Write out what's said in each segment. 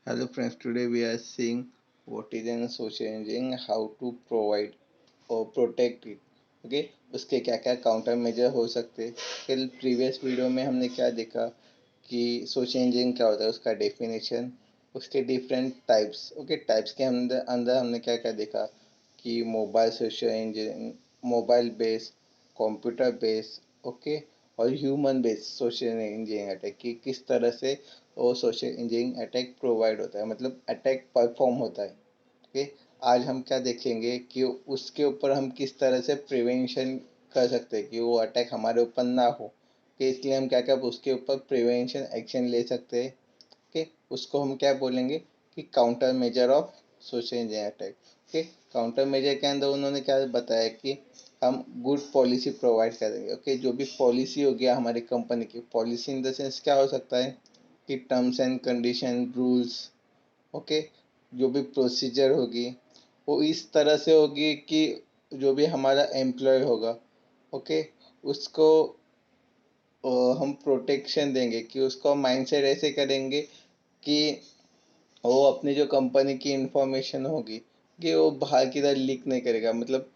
Hello friends, today we are seeing what is an social engineering, how to provide और protect it. Okay, उसके क्या क्या counter measure हो सकते हैं। कल प्रीवियस वीडियो में हमने क्या देखा कि सोशल इंजीनियरिंग क्या होता है, उसका डेफिनेशन, उसके डिफरेंट टाइप्स। ओके, टाइप्स के अंदर अंदर हमने क्या क्या देखा कि mobile social engineering, mobile based, computer based, okay, और human based social engineering attack कि किस तरह से वो सोशल इंजीनियरिंग अटैक प्रोवाइड होता है, मतलब अटैक परफॉर्म होता है। ओके, आज हम क्या देखेंगे कि उसके ऊपर हम किस तरह से प्रिवेंशन कर सकते हैं कि वो अटैक हमारे ऊपर ना हो, कि इसलिए हम क्या क्या उसके ऊपर प्रिवेंशन एक्शन ले सकते हैं। ओके, उसको हम क्या बोलेंगे कि counter measure of social engineering attack. Okay, counter measure के अंदर उन्होंने क्या बताया कि हम गुड पॉलिसी प्रोवाइड करेंगे। ओके, जो भी पॉलिसी हो गया हमारी कंपनी की, पॉलिसी इन द सेंस क्या हो सकता है कि terms and condition, rules, okay, जो भी प्रोसीजर होगी वो इस तरह से होगी कि जो भी हमारा एम्प्लॉय होगा, ओके, उसको हम प्रोटेक्शन देंगे, कि उसको माइंडसेट ऐसे करेंगे कि वो अपनी जो कंपनी की इंफॉर्मेशन होगी कि वो बाहर की तरह लीक नहीं करेगा। मतलब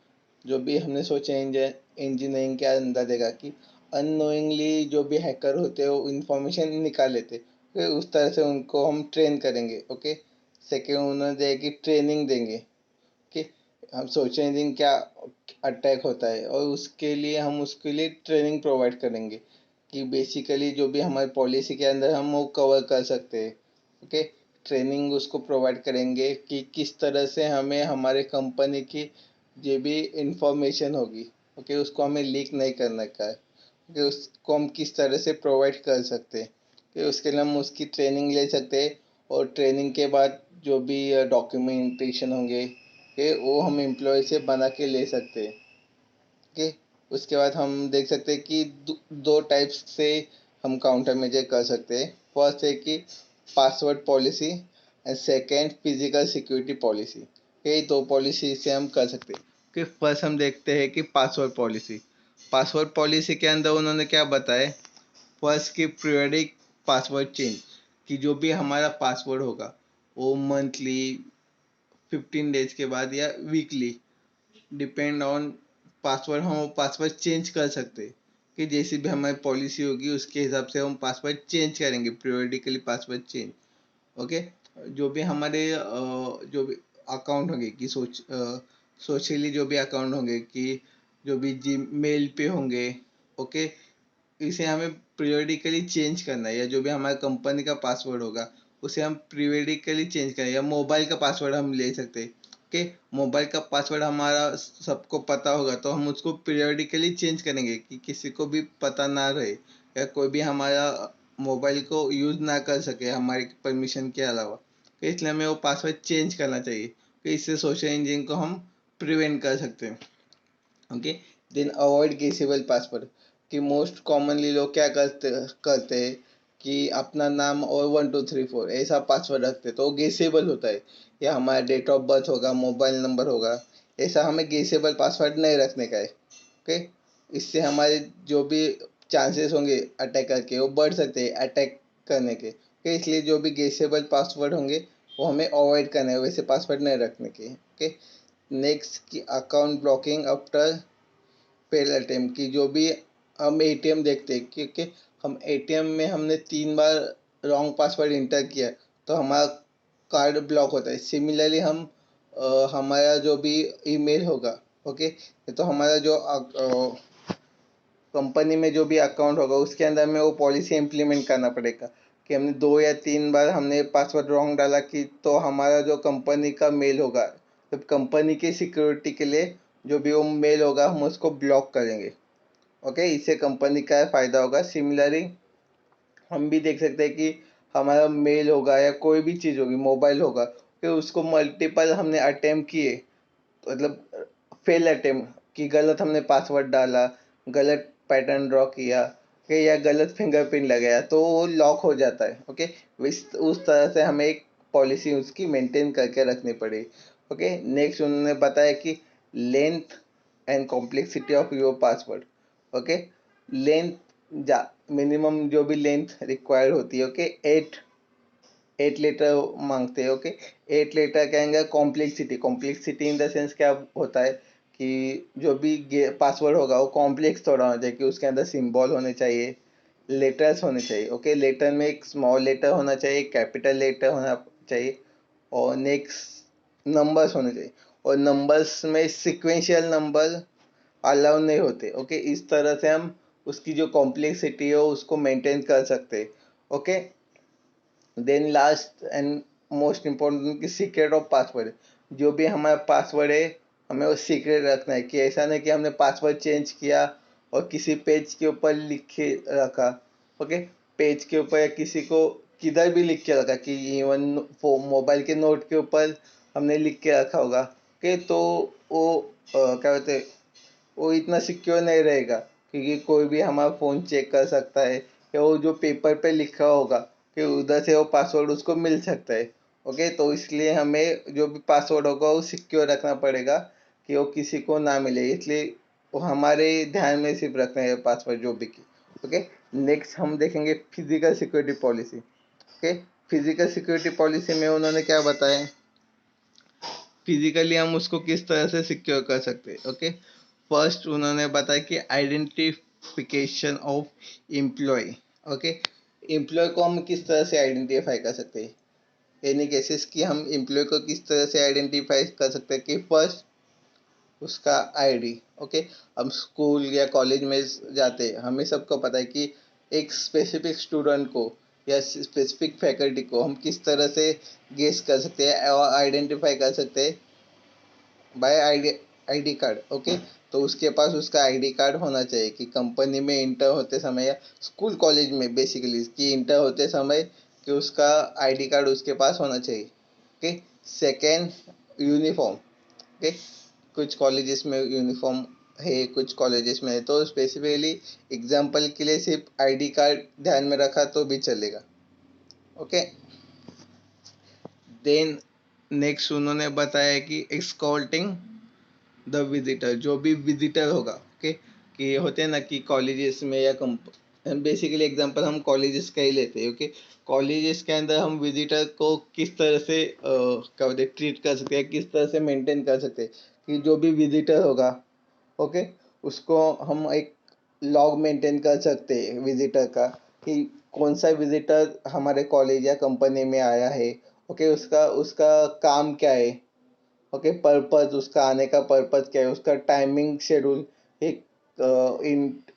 जो भी हमने सोचा इंजीनियरिंग के अंदर देखा कि अननोइंगली जो भी हैकर होते हैं वो इंफॉर्मेशन निकाल लेते, तो उस तरह से उनको हम ट्रेन करेंगे। ओके, सेकेंड उन्होंने दिया कि ट्रेनिंग देंगे कि हम सोचेंगे क्या अटैक होता है और उसके लिए हम उसके लिए ट्रेनिंग प्रोवाइड करेंगे कि बेसिकली जो भी हमारी पॉलिसी के अंदर हम वो कवर कर सकते हैं। ओके, ट्रेनिंग उसको प्रोवाइड करेंगे कि किस तरह से हमें हमारे कंपनी की जो भी इंफॉर्मेशन होगी, ओके, उसको हमें लीक नहीं करने का है। ओके, उसको हम किस तरह से प्रोवाइड कर सकते हैं, कि उसके लिए हम उसकी ट्रेनिंग ले सकते हैं। और ट्रेनिंग के बाद जो भी डॉक्यूमेंटेशन होंगे, कि वो हम एम्प्लॉय से बना के ले सकते हैं। ओके, उसके बाद हम देख सकते हैं कि दो टाइप्स से हम काउंटर मेजर कर सकते हैं। फर्स्ट है कि password policy and second physical security policy. ये दो पॉलिसी से हम कर सकते हैं। कि फर्स्ट हम देखते हैं कि पासवर्ड पॉलिसी। पासवर्ड पॉलिसी के अंदर उन्होंने क्या बताया, फर्स्ट की पीरियडिक पासवर्ड चेंज, कि जो भी हमारा पासवर्ड होगा वो मंथली, 15 डेज के बाद या वीकली, डिपेंड ऑन पासवर्ड, हम वो पासवर्ड चेंज कर सकते हैं। कि जैसी भी हमारी पॉलिसी होगी उसके हिसाब से हम पासवर्ड चेंज करेंगे, पीरियडिकली पासवर्ड चेंज। ओके, जो भी हमारे जो भी अकाउंट होंगे कि सोशली जो भी अकाउंट होंगे कि जो भी जी मेल पे होंगे, ओके, इसे हमें पीरियडिकली चेंज करना है। या जो भी हमारे कंपनी का पासवर्ड होगा उसे हम पीरियडिकली चेंज करें, या मोबाइल का पासवर्ड हम ले सकते हैं। ओके, मोबाइल का पासवर्ड हमारा सबको पता होगा तो हम उसको पीरियडिकली चेंज करेंगे कि किसी को भी पता ना रहे, या कोई भी हमारा मोबाइल को यूज़ ना कर सके हमारी परमिशन के अलावा। तो इसलिए हमें वो पासवर्ड चेंज करना चाहिए, तो इससे सोशल इंजीनियरिंग को हम प्रिवेंट कर सकते हैं। ओके, देन अवॉइड गेसेबल पासवर्ड, कि मोस्ट कॉमनली लोग क्या करते करते हैं कि अपना नाम और 1234 ऐसा पासवर्ड रखते, तो वो गेसेबल होता है। या हमारा डेट ऑफ बर्थ होगा, मोबाइल नंबर होगा, ऐसा हमें गेसेबल पासवर्ड नहीं रखने का है। ओके, इससे हमारे जो भी चांसेस होंगे अटैकर के वो बढ़ सकते हैं अटैक करने के। ओके, इसलिए जो भी गेसेबल पासवर्ड होंगे वो हमें अवॉइड करना है, वैसे पासवर्ड नहीं रखने के। ओके, नेक्स्ट की account blocking after fail attempt, की जो भी हम एटीएम देखते हैं, क्योंकि हम एटीएम में हमने 3 बार रॉन्ग पासवर्ड इंटर किया तो हमारा कार्ड ब्लॉक होता है। सिमिलरली हम हमारा जो भी ईमेल होगा, ओके, तो हमारा जो कंपनी में जो भी अकाउंट होगा उसके अंदर में वो पॉलिसी इम्प्लीमेंट करना पड़ेगा कि हमने 2 या 3 बार हमने पासवर्ड रॉन्ग डाला कि तो हमारा जो कंपनी का मेल होगा, तो कंपनी की सिक्योरिटी के लिए जो भी वो मेल होगा हम उसको ब्लॉक करेंगे। ओके, इससे कंपनी का फ़ायदा होगा। सिमिलरली हम भी देख सकते हैं कि हमारा मेल होगा या कोई भी चीज़ होगी, मोबाइल होगा, कि उसको मल्टीपल हमने अटेम्प्ट किए, मतलब फेल अटेम्प्ट, कि गलत हमने पासवर्ड डाला, गलत पैटर्न ड्रॉ किया, कि या गलत फिंगरप्रिंट लगाया तो वो लॉक हो जाता है। ओके, उस तरह से हमें एक पॉलिसी उसकी मेंटेन करके रखनी पड़ेगी। ओके, नेक्स्ट उन्होंने बताया कि length and complexity of your password. Okay, length, जा मिनिमम जो भी लेंथ रिक्वायर्ड होती है, ओके, 8 8 लेटर मांगते हैं। ओके, 8 लेटर कहेंगे complexity. Complexity in the sense क्या होता है कि जो भी पासवर्ड होगा वो कॉम्प्लेक्स थोड़ा होना चाहिए, कि उसके अंदर सिंबल होने चाहिए, लेटर्स होने चाहिए। ओके, लेटर में एक स्मॉल लेटर होना चाहिए, कैपिटल लेटर होना चाहिए, और नेक्स्ट नंबर्स होने चाहिए। और नंबर्स में सिक्वेंशियल नंबर अलाउ नहीं होते। ओके, इस तरह से हम उसकी जो कॉम्प्लेक्सिटी है उसको मेंटेन कर सकते हैं। Okay, then last and most important की सीक्रेट ऑफ पासवर्ड। जो भी हमारा पासवर्ड है हमें वो सीक्रेट रखना है, कि ऐसा नहीं कि हमने पासवर्ड चेंज किया और किसी पेज के ऊपर लिख के रखा। ओके, पेज के ऊपर या किसी को किधर भी लिख के रखा, कि इवन मोबाइल के नोट के ऊपर हमने लिख के रखा होगा। ओके, तो वो क्या बोलते हैं, वो इतना सिक्योर नहीं रहेगा, क्योंकि कोई भी हमारा फ़ोन चेक कर सकता है, या वो जो पेपर पे लिखा होगा कि उधर से वो पासवर्ड उसको मिल सकता है। ओके, तो इसलिए हमें जो भी पासवर्ड होगा वो सिक्योर रखना पड़ेगा, कि वो किसी को ना मिले। इसलिए वो हमारे ध्यान में सिर्फ रखना है पासवर्ड जो भी की। ओके, नेक्स्ट हम देखेंगे physical security policy. Okay, physical security policy में उन्होंने क्या बताया, फिजिकली हम उसको किस तरह से सिक्योर कर सकते हैं। ओके, फर्स्ट उन्होंने बताया कि identification of employ. Okay, employ को हम किस तरह से आइडेंटिफाई कर सकते हैं, एनी केसेस कि हम एम्प्लॉय को किस तरह से आइडेंटिफाई कर सकते हैं, कि फर्स्ट उसका आईडी। ओके, हम स्कूल या कॉलेज में जाते हैं, हमें सबको पता है कि एक स्पेसिफिक स्टूडेंट को या स्पेसिफिक फैकल्टी को हम किस तरह से गेस कर सकते हैं और आइडेंटिफाई कर सकते हैं, bye ID, ID card. Okay, तो उसके पास उसका आईडी कार्ड होना चाहिए, कि कंपनी में इंटर होते समय या स्कूल कॉलेज में बेसिकली कि इंटर होते समय कि उसका आईडी कार्ड उसके पास होना चाहिए। Okay, second, uniform. ओके, कुछ कॉलेजेस में यूनिफॉर्म है, कुछ कॉलेजेस में है, तो स्पेसिफिकली एग्जाम्पल के लिए सिर्फ आईडी कार्ड ध्यान में रखा तो भी चलेगा। ओके, देन नेक्स्ट उन्होंने बताया कि एक्सकॉल्टिंग द विजिटर। जो भी विजिटर होगा, ओके, कि होते हैं ना कि कॉलेजेस में या बेसिकली एग्जांपल हम कॉलेजेस का ही लेते हैं। ओके, कॉलेजेस के अंदर हम विजिटर को किस तरह से क्या बोलते हैं ट्रीट कर सकते हैं, किस तरह से मेंटेन कर सकते हैं, कि जो भी विजिटर होगा, ओके, उसको हम एक लॉग मेंटेन कर सकते हैं विजिटर का, कि कौन सा विजिटर हमारे कॉलेज या कंपनी में आया है। ओके, उसका उसका काम क्या है। ओके, पर्पज, उसका आने का पर्पज क्या है, उसका टाइमिंग शेड्यूल, एक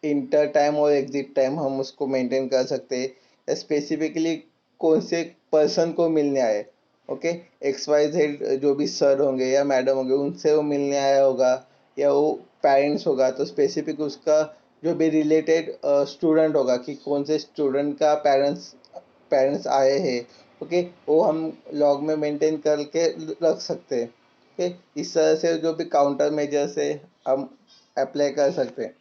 इंटर टाइम और एग्जिट टाइम हम उसको मेंटेन कर सकते हैं। स्पेसिफिकली कौन से पर्सन को मिलने आए। ओके, XYZ जो भी सर होंगे या मैडम होंगे उनसे वो मिलने आया होगा, या वो पेरेंट्स होगा तो स्पेसिफिक उसका जो भी रिलेटेड स्टूडेंट होगा, कि कौन से स्टूडेंट का पेरेंट्स पेरेंट्स आए हैं। ओके, वो हम लॉग में मेंटेन करके रख सकते हैं। ओके, इस तरह से जो भी काउंटर मेजर्स है हम अप्लाई कर सकते हैं।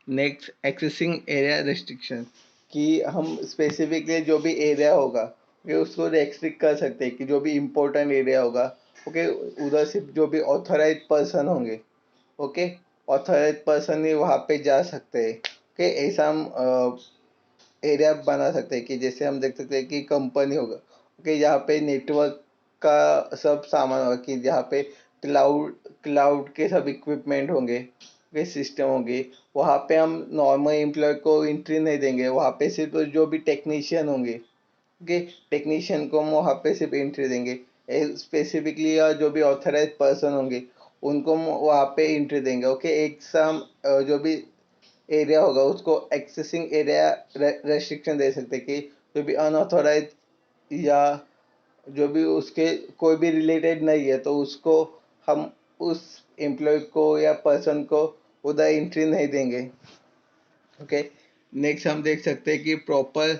नेक्स्ट, एक्सेसिंग एरिया रेस्ट्रिक्शन, कि हम स्पेसिफिकली जो भी एरिया होगा ये उसको रेस्ट्रिक्ट कर सकते हैं, कि जो भी इम्पोर्टेंट एरिया होगा, ओके, उधर सिर्फ जो भी ऑथराइज पर्सन होंगे, ओके, ऑथराइज पर्सन ही वहाँ पे जा सकते हैं। ओके, ऐसा हम एरिया बना सकते हैं, कि जैसे हम देख सकते हैं कि कंपनी होगा, ओके, यहाँ पे नेटवर्क का सब सामान होगा, कि जहाँ पे क्लाउड क्लाउड के सब इक्विपमेंट होंगे, ओके, सिस्टम होंगे, वहाँ पे हम नॉर्मल एम्प्लॉय को एंट्री नहीं देंगे, वहाँ पे सिर्फ जो भी टेक्नीशियन होंगे, ओके, टेक्नीशियन को हम वहाँ पे सिर्फ एंट्री देंगे। स्पेसिफिकली जो भी ऑथराइज पर्सन होंगे उनको हम वहाँ पे एंट्री देंगे। ओके, एक सम जो भी एरिया होगा उसको एक्सेसिंग एरिया रेस्ट्रिक्शन दे सकते हैं, कि जो भी अनऑथोराइज या जो भी उसके कोई भी रिलेटेड नहीं है तो उसको हम उस एम्प्लॉय को या पर्सन को उधर एंट्री नहीं देंगे। ओके, नेक्स्ट हम देख सकते हैं कि proper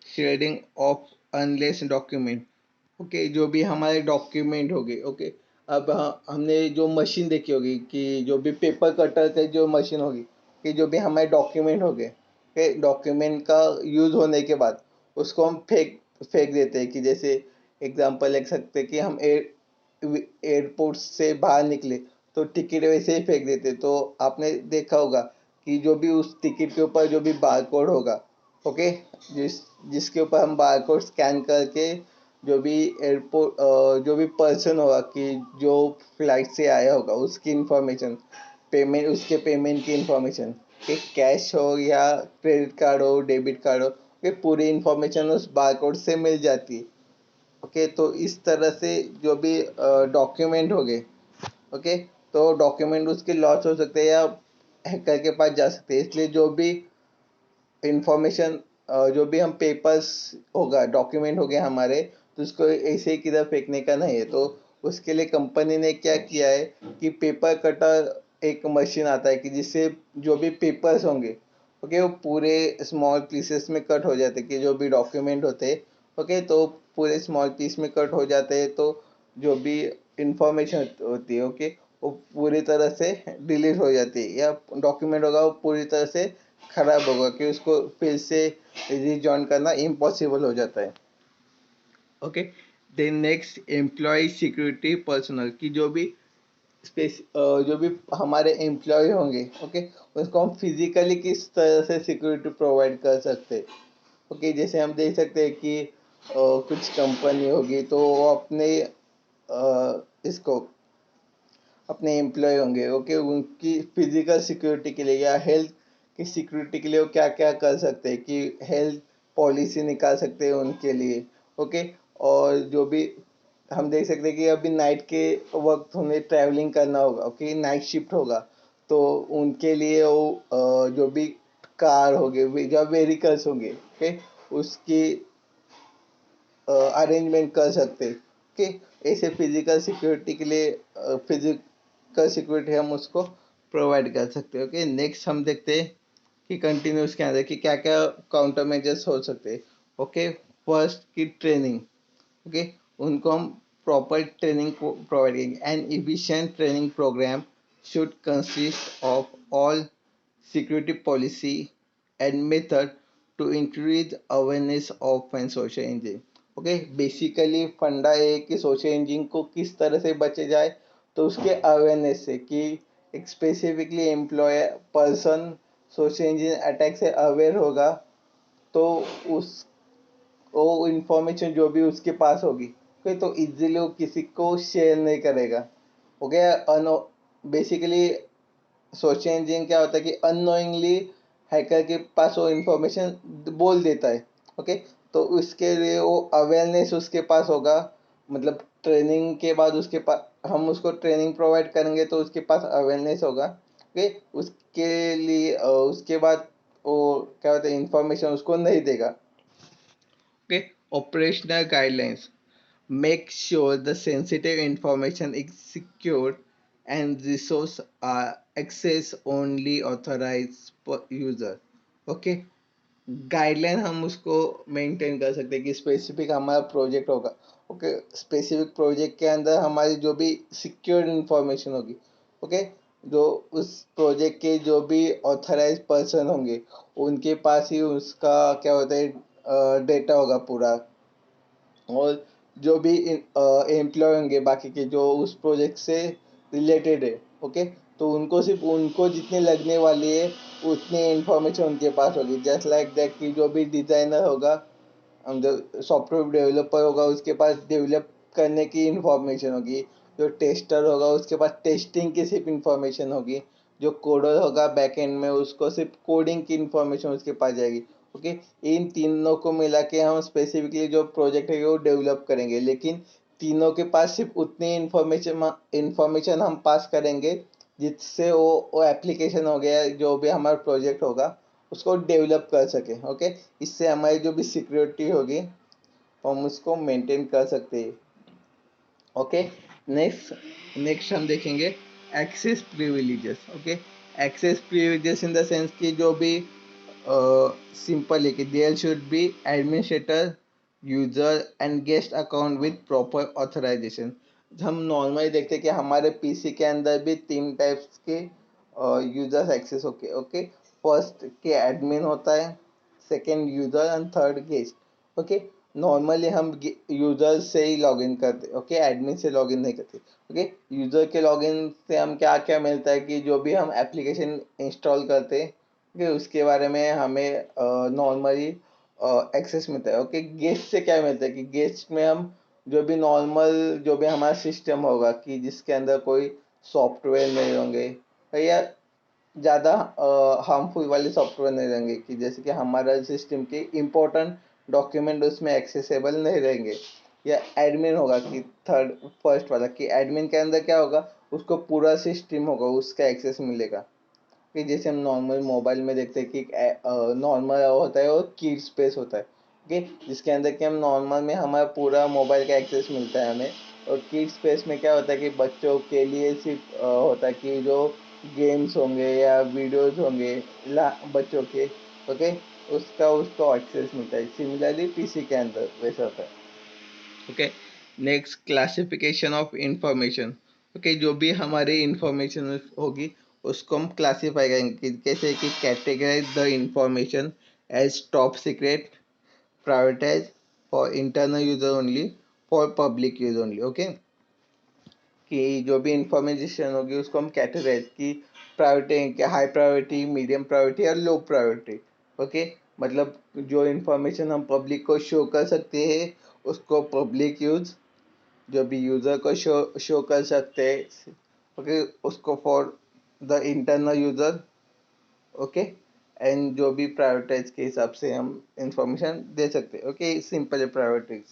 sharing of unless document. Okay, जो भी हमारे डॉक्यूमेंट हो गए। ओके, अब हमने जो मशीन देखी होगी, कि जो भी पेपर कटर के जो मशीन होगी, कि जो भी हमारे डॉक्यूमेंट हो गए, ओके, डॉक्यूमेंट का यूज़ होने के बाद उसको हम फेंक फेंक देते हैं, कि जैसे एग्जांपल ले सकते हैं कि हम एयरपोर्ट से बाहर निकले तो टिकट वैसे ही फेंक देते, तो आपने देखा होगा कि जो भी उस टिकट के ऊपर जो भी बारकोड होगा, ओके, जिसके ऊपर हम बारकोड स्कैन करके जो भी एयरपोर्ट जो भी पर्सन होगा कि जो फ्लाइट से आया होगा उसकी इंफॉर्मेशन, पेमेंट, उसके पेमेंट की इंफॉर्मेशन, कि कैश हो या क्रेडिट कार्ड हो, डेबिट कार्ड हो, कि पूरी इंफॉर्मेशन उस बारकोड से मिल जाती है। ओके, तो इस तरह से जो भी डॉक्यूमेंट हो गए, ओके, तो डॉक्यूमेंट उसके लॉस हो सकते हैं या हैकर के पास जा सकते हैं, इसलिए जो भी इंफॉर्मेशन, जो भी हम पेपर्स होगा, डॉक्यूमेंट हो गए हमारे, तो उसको ऐसे ही किधर फेंकने का नहीं है। तो उसके लिए कंपनी ने क्या किया है कि पेपर कटर एक मशीन आता है कि जिससे जो भी पेपर्स होंगे, ओके, वो पूरे स्मॉल पीसेस में कट हो जाते हैं, कि जो भी डॉक्यूमेंट होते हैं, ओके, तो पूरे स्मॉल पीस में कट हो जाते हैं, तो जो भी इंफॉर्मेशन होती है, ओके, वो पूरी तरह से डिलीट हो जाती है, या डॉक्यूमेंट होगा वो पूरी तरह से खराब होगा, कि उसको फिर से रिजॉइन करना इम्पॉसिबल हो जाता है। Okay, then next employ security personal, की जो भी जो भी हमारे एम्प्लॉय होंगे, ओके, उसको हम फिजिकली किस तरह से सिक्योरिटी प्रोवाइड कर सकते हैं। ओके, जैसे हम देख सकते हैं कि कुछ कंपनी होगी तो वो अपने इसको अपने एम्प्लॉय होंगे, ओके, उनकी फिजिकल सिक्योरिटी के लिए या हेल्थ की सिक्योरिटी के लिए वो क्या क्या कर सकते हैं, कि हेल्थ पॉलिसी निकाल सकते हैं उनके लिए। ओके, और जो भी हम देख सकते हैं कि अभी नाइट के वक्त उन्हें ट्रैवलिंग करना होगा, ओके, नाइट शिफ्ट होगा, तो उनके लिए वो जो भी कार होगे, जो व्हीकल्स होंगे, ओके, उसकी अरेंजमेंट कर सकते, कि ऐसे फिजिकल सिक्योरिटी के लिए फिजिकल सिक्योरिटी हम उसको प्रोवाइड कर सकते हैं। ओके, नेक्स्ट हम देखते हैं कि कंटिन्यूस के अंदर कि क्या क्या काउंटर मेजर्स हो सकते हैं। ओके, फर्स्ट की ट्रेनिंग, ओके, उनको हम प्रॉपर ट्रेनिंग प्रोवाइड करेंगे। An efficient training program should consist of all security policy and method to increase awareness of and social engineering। Okay, basically फंडा है कि सोशल इंजीनियरिंग को किस तरह से बचे जाए, तो उसके अवेयरनेस से, कि एक specifically employ person social engineering attack से अवेयर होगा, तो उस वो इंफॉर्मेशन जो भी उसके पास होगी, ओके, तो इजीली वो किसी को शेयर नहीं करेगा। हो गया अनो बेसिकली सोशल इंजीनियरिंग क्या होता है कि अननोइंगली हैकर के पास वो इंफॉर्मेशन बोल देता है। ओके, तो उसके लिए वो अवेयरनेस उसके पास होगा, मतलब ट्रेनिंग के बाद उसके पास हम उसको ट्रेनिंग प्रोवाइड करेंगे तो उसके पास अवेयरनेस होगा। ओके, उसके लिए उसके बाद वो क्या होता है इंफॉर्मेशन उसको नहीं देगा। Okay, operational guidelines make sure the sensitive information is secured and resources are accessed only authorized per user। Okay, guideline हम उसको मेंटेन कर सकते हैं कि स्पेसिफिक हमारा प्रोजेक्ट होगा, ओके, स्पेसिफिक प्रोजेक्ट के अंदर हमारी जो भी सिक्योर्ड इंफॉर्मेशन होगी, ओके, जो उस प्रोजेक्ट के जो भी ऑथराइज पर्सन होंगे उनके पास ही उसका क्या होता है डेटा होगा पूरा। और जो भी एम्प्लॉय होंगे बाकी के जो उस प्रोजेक्ट से रिलेटेड है, ओके, तो उनको सिर्फ उनको जितनी लगने वाली है उतनी इंफॉर्मेशन उनके पास होगी। जस्ट लाइक दैट कि जो भी डिज़ाइनर होगा, जो सॉफ्टवेयर डेवलपर होगा उसके पास डेवलप करने की इंफॉर्मेशन होगी, जो टेस्टर होगा उसके पास टेस्टिंग की सिर्फ इंफॉर्मेशन होगी, जो कोडर होगा बैक एंड में उसको सिर्फ कोडिंग की इंफॉर्मेशन उसके पास जाएगी। ओके, इन तीनों को मिला के हम स्पेसिफिकली जो प्रोजेक्ट है वो डेवलप करेंगे, लेकिन तीनों के पास सिर्फ उतनी इंफॉर्मेशन हम पास करेंगे जिससे वो एप्लीकेशन हो गया जो भी हमारा प्रोजेक्ट होगा उसको डेवलप कर सके। ओके, इससे हमारी जो भी सिक्योरिटी होगी हम उसको मेंटेन कर सकते हैं। ओके, नेक्स्ट हम देखेंगे access privileges. Okay, access privileges in the sense कि जो भी सिंपल है कि there should be administrator, user and guest account with proper authorization. हम नॉर्मली देखते हैं कि हमारे पीसी के अंदर भी तीन टाइप्स के यूजर्स एक्सेस होके, ओके, फर्स्ट के एडमिन होता है, second user and third guest. Okay, normally हम यूजर से ही लॉगिन करते, ओके, एडमिन से लॉगिन नहीं करते। ओके, यूजर के लॉगिन से हम क्या क्या मिलता है कि जो भी हम एप्लीकेशन इंस्टॉल करते हैं कि उसके बारे में हमें नॉर्मली एक्सेस मिलता है। ओके, गेस्ट से क्या मिलता है कि गेस्ट में हम जो भी नॉर्मल जो भी हमारा सिस्टम होगा कि जिसके अंदर कोई सॉफ्टवेयर नहीं होंगे या ज़्यादा हार्मफुल वाले सॉफ्टवेयर नहीं रहेंगे, कि जैसे कि हमारा सिस्टम के इम्पोर्टेंट डॉक्यूमेंट उसमें एक्सेसिबल नहीं रहेंगे, या एडमिन होगा कि थर्ड फर्स्ट वाला कि एडमिन के अंदर क्या होगा, उसको पूरा सिस्टम होगा उसका एक्सेस मिलेगा। कि जैसे हम नॉर्मल मोबाइल में देखते हैं कि नॉर्मल होता है और की स्पेस होता है, ओके, जिसके अंदर कि हम नॉर्मल में हमारा पूरा मोबाइल का एक्सेस मिलता है हमें। और की स्पेस में क्या होता है कि बच्चों के लिए सिर्फ होता है कि जो गेम्स होंगे या वीडियोस होंगे बच्चों के, ओके, उसका उसको एक्सेस मिलता है। सिमिलरली पीसी के अंदर वैसा होता है। Okay, next classification of information. Okay, जो भी हमारी इंफॉर्मेशन होगी उसको हम क्लासीफाई करेंगे कैसे कि categorize the information as top secret, prioritize for internal user only, for public use only. Okay, कि जो भी इंफॉर्मेशन होगी उसको हम कैटेगराइज की priority, high priority, medium priority और लो प्रायोरिटी। ओके, मतलब जो इंफॉर्मेशन हम पब्लिक को शो कर सकते हैं उसको पब्लिक यूज, जो भी यूज़र को शो कर सकते हैं, ओके, उसको for the internal user. Okay, and जो भी प्रायोरिटाइज के हिसाब से हम इंफॉर्मेशन दे सकते हैं। Okay, simple priorities.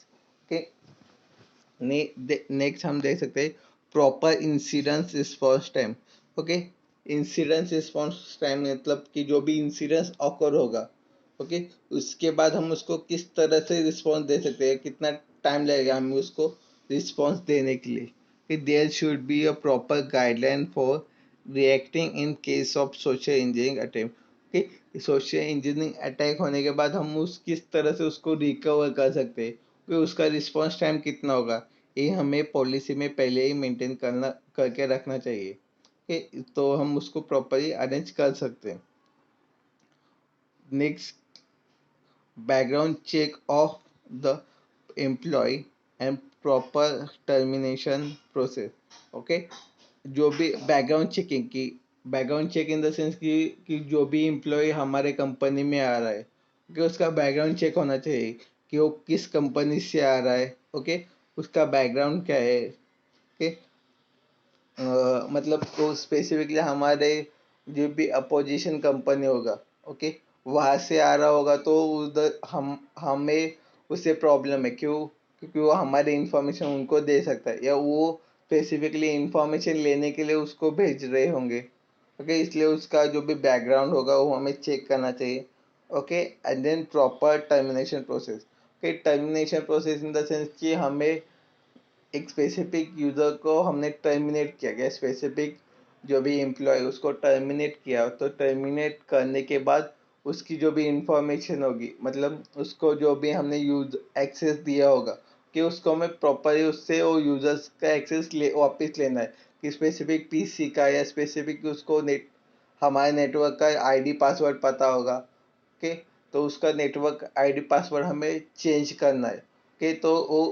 Okay, next हम देख सकते हैं proper incidence response time. Okay, incidence response time मतलब कि जो भी इंसिडेंस ऑकर होगा, ओके, उसके बाद हम उसको किस तरह से रिस्पॉन्स दे सकते हैं, कितना टाइम लगेगा हमें उसको रिस्पॉन्स देने के लिए। कि there should be a proper guideline for reacting in case of social engineering attempt. कि सोशल इंजीनियरिंग अटैक होने के बाद हम उस किस तरह से उसको रिकवर कर सकते हैं, कि उसका रिस्पॉन्स टाइम कितना होगा, ये हमें पॉलिसी में पहले ही मेंटेन करना करके रखना चाहिए, कि तो हम उसको प्रॉपरली अरेंज कर सकते हैं। Next, background check of the employee and proper termination process। Okay, जो भी बैकग्राउंड चेकिंग की, background check in the sense कि जो भी एम्प्लॉय हमारे कंपनी में आ रहा है, कि उसका बैकग्राउंड चेक होना चाहिए कि वो किस कंपनी से आ रहा है। ओके, उसका बैकग्राउंड क्या है। ओके, मतलब तो स्पेसिफिकली हमारे जो भी अपोजिशन कंपनी होगा, ओके, वहाँ से आ रहा होगा तो उधर हमें उससे प्रॉब्लम है, क्यों, क्योंकि वो हमारे इंफॉर्मेशन उनको दे सकता है, या वो स्पेसिफिकली इंफॉर्मेशन लेने के लिए उसको भेज रहे होंगे। ओके, इसलिए उसका जो भी बैकग्राउंड होगा वो हमें चेक करना चाहिए। Okay, and then proper termination process. Okay, termination process in the sense कि हमें एक स्पेसिफिक यूज़र को हमने टर्मिनेट किया गया, स्पेसिफिक जो भी एम्प्लॉय उसको टर्मिनेट किया, तो टर्मिनेट करने के बाद उसकी जो भी इंफॉर्मेशन होगी, मतलब उसको जो भी हमने यूज एक्सेस दिया होगा, कि उसको हमें प्रॉपरली उससे वो यूजर्स का एक्सेस वापस लेना है। कि स्पेसिफिक पीसी का या स्पेसिफिक उसको हमारे नेटवर्क का आईडी पासवर्ड पता होगा। ओके, तो उसका नेटवर्क आईडी पासवर्ड हमें चेंज करना है। ओके, तो वो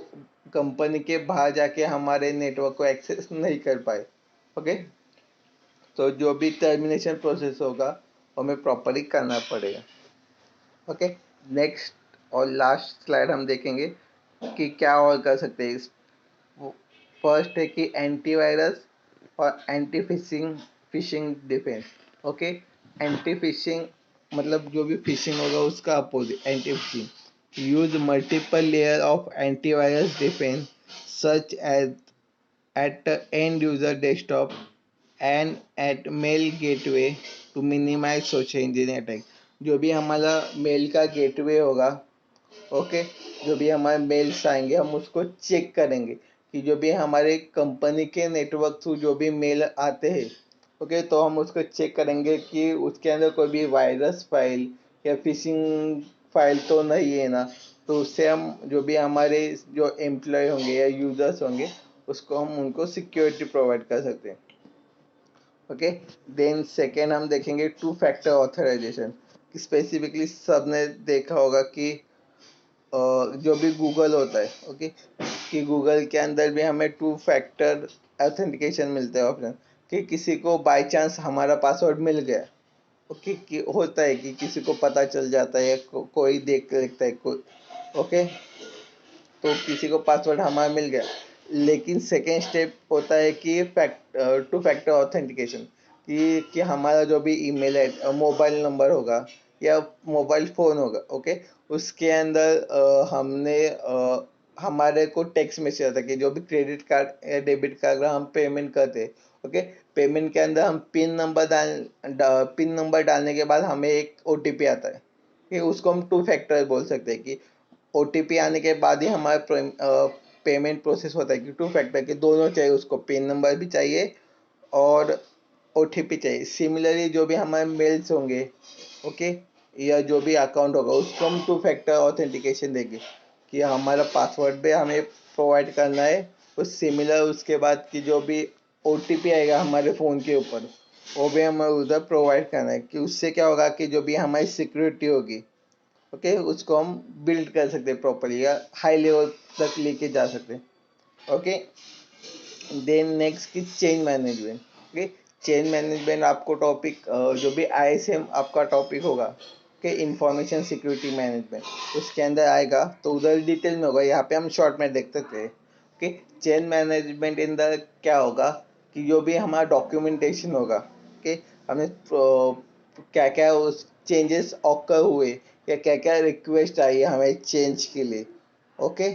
कंपनी के बाहर जाके हमारे नेटवर्क को एक्सेस नहीं कर पाए। ओके, तो जो भी टर्मिनेशन प्रोसेस होगा हमें प्रॉपरली करना पड़ेगा। ओके, नेक्स्ट और लास्ट स्लाइड हम देखेंगे कि क्या और कर सकते हैं। फर्स्ट है कि एंटीवायरस और anti phishing, phishing defence. Okay, anti phishing मतलब जो भी फिशिंग होगा उसका opposite anti phishing. Use multiple layer of antivirus defence such as at the end user desktop and at mail gateway to minimize social engineering attack। जो भी हमारा mail का gateway होगा, ओके, जो भी हमारे मेल्स आएंगे हम उसको चेक करेंगे, कि जो भी हमारे कंपनी के नेटवर्क थ्रू जो भी मेल आते हैं, ओके, तो हम उसको चेक करेंगे कि उसके अंदर कोई भी वायरस फाइल या फिशिंग फाइल तो नहीं है ना। तो उससे हम जो भी हमारे जो एम्प्लॉय होंगे या यूजर्स होंगे उसको हम उनको सिक्योरिटी प्रोवाइड कर सकते हैं। ओके, देन सेकेंड हम देखेंगे टू फैक्टर ऑथराइजेशन। स्पेसिफिकली सबने देखा होगा कि जो भी गूगल होता है, ओके, कि गूगल के अंदर भी हमें टू फैक्टर ऑथेंटिकेशन मिलता है ऑप्शन, कि किसी को बाय चांस हमारा पासवर्ड मिल गया, ओके, कि होता है कि किसी को पता चल जाता है, कोई देख के लिखता है कोई। ओके, तो किसी को पासवर्ड हमारा मिल गया, लेकिन सेकेंड स्टेप होता है कि टू फैक्टर ऑथेंटिकेशन, कि हमारा जो भी ईमेल है, मोबाइल नंबर होगा या मोबाइल फ़ोन होगा, ओके, उसके अंदर हमारे को टेक्स्ट मैसेज आता है कि जो भी क्रेडिट कार्ड या डेबिट कार्ड का हम पेमेंट करते हैं, ओके, पेमेंट के अंदर हम पिन नंबर डालने के बाद हमें एक ओटीपी आता है, कि उसको हम टू फैक्टर बोल सकते हैं, कि ओटीपी आने के बाद ही हमारा पेमेंट प्रोसेस होता है, कि टू फैक्टर के दोनों चाहिए, उसको पिन नंबर भी चाहिए और ओटीपी चाहिए। सिमिलरली जो भी हमारे मेल्स होंगे, ओके, या जो भी अकाउंट होगा उसको हम टू फैक्टर ऑथेंटिकेशन देंगे, कि हमारा पासवर्ड भी हमें प्रोवाइड करना है, उस सिमिलर उसके बाद की जो भी ओटीपी आएगा हमारे फ़ोन के ऊपर, वो भी हमें उधर प्रोवाइड करना है, कि उससे क्या होगा कि जो भी हमारी सिक्योरिटी होगी, ओके, उसको हम बिल्ड कर सकते हैं प्रॉपरली, या हाई लेवल तक लेके जा सकते हैं। ओके, देन नेक्स्ट की change management. Okay, change management आपको टॉपिक जो भी आईएसएम आपका टॉपिक होगा, ओके, इंफॉर्मेशन सिक्योरिटी मैनेजमेंट, उसके अंदर आएगा, तो उधर डिटेल में होगा, यहाँ पे हम शॉर्ट में देख सकते हैं। Okay, change management in the क्या होगा, कि जो भी हमारा डॉक्यूमेंटेशन होगा, ओके, हमें क्या क्या उस चेंजेस ऑकर हुए, या क्या क्या रिक्वेस्ट आई है हमें चेंज के लिए, ओके,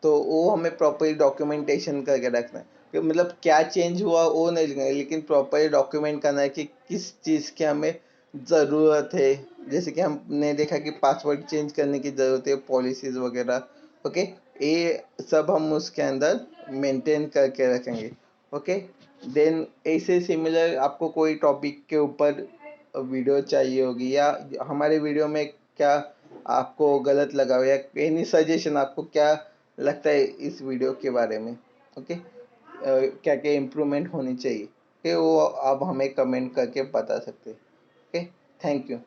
तो वो हमें प्रॉपरली डॉक्यूमेंटेशन करके रखना है, कि मतलब क्या चेंज हुआ वो नहीं लिखना है, लेकिन प्रॉपरली डॉक्यूमेंट करना है कि किस चीज़ की हमें ज़रूरत है। जैसे कि हमने देखा कि पासवर्ड चेंज करने की ज़रूरत है, पॉलिसीज़ वगैरह, ओके, ये सब हम उसके अंदर मेंटेन करके रखेंगे। ओके, देन ऐसे सिमिलर आपको कोई टॉपिक के ऊपर वीडियो चाहिए होगी, या हमारे वीडियो में क्या आपको गलत लगा हो, या एनी सजेशन आपको क्या लगता है इस वीडियो के बारे में, ओके, क्या क्या इम्प्रूवमेंट होनी चाहिए, कि वो आप हमें कमेंट करके बता सकते हैं। Okay, thank you.